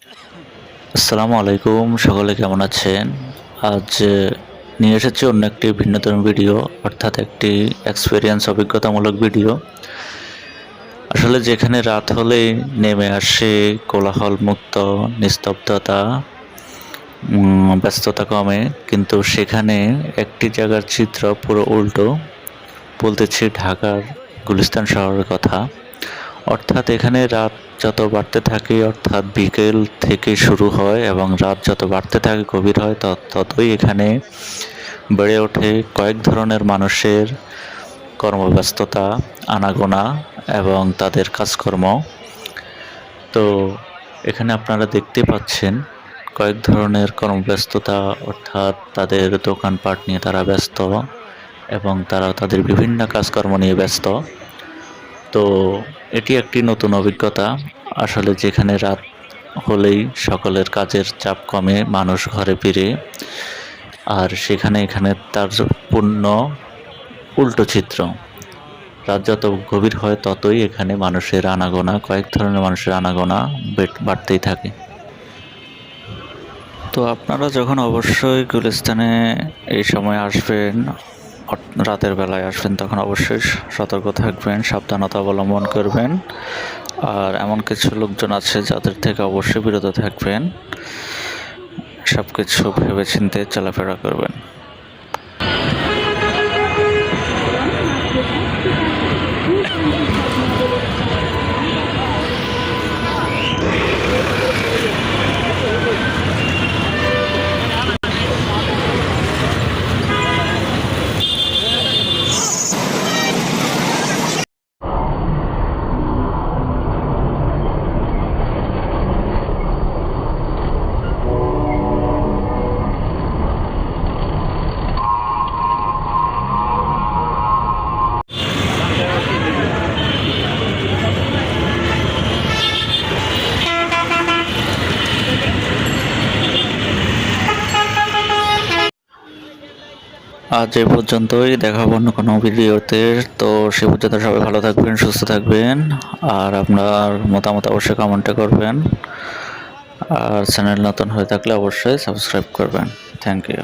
আসসালামু আলাইকুম, সকলে কেমন আছেন? আজ নিয়ে এসেছি অন্য একটি ভিন্নতর ভিডিও, অর্থাৎ একটি এক্সপেরিয়েন্স অভিজ্ঞতামূলক ভিডিও। আসলে যেখানে রাত হলেই নেমে আসে কোলাহলমুক্ত নিস্তব্ধতা, ব্যস্ততা কমে, কিন্তু সেখানে একটি জায়গার চিত্র পুরো উল্টো। বলতেছি ঢাকার গুলিস্তান শহরের কথা। অর্থাৎ এখানে রাত যত বাড়তে থাকে, অর্থাৎ বিকেল থেকে শুরু হয় এবং রাত যত বাড়তে থাকে, গভীর হয়, ততই এখানে বেড়ে ওঠে কয়েক ধরনের মানুষের কর্মব্যস্ততা, আনাগোনা এবং তাদের কাজকর্ম। তো এখানে আপনারা দেখতে পাচ্ছেন কয়েক ধরনের কর্মব্যস্ততা, অর্থাৎ তাদের দোকানপাট নিয়ে তারা ব্যস্ত এবং তারা তাদের বিভিন্ন কাজকর্ম নিয়ে ব্যস্ত। তো এটি একটি নতুন অভিজ্ঞতা। আসলে যেখানে রাত হলেই সকলের কাজের চাপ কমে, মানুষ ঘরে ফিরে, আর এখানে তার পূর্ণ উল্টো চিত্র। রাত যত গভীর হয় ততই এখানে মানুষের আনাগোনা, কয়েক ধরনের মানুষের আনাগোনা বাড়তেই থাকে। তো আপনারা যখন অবশ্যই গুলিস্তানে এই সময় আসবেন, রাতের বেলায় আসবেন, তখন অবশ্যই সতর্ক থাকবেন, সাবধানতা অবলম্বন করবেন। আর এমন কিছু লোকজন আছে যাদের থেকে অবশ্যই বিরত থাকবেন। সব কিছু ভেবেচিন্তে চলাফেরা করবেন। আজ এই পর্যন্তই, দেখা হবে অন্য কোনো ভিডিওতে। তো সে পর্যন্ত সবাই ভালো থাকবেন, সুস্থ থাকবেন, আর আপনার মতামত অবশ্যই কমেন্টে করবেন। আর চ্যানেল নতুন হয়ে থাকলে অবশ্যই সাবস্ক্রাইব করবেন। Thank you.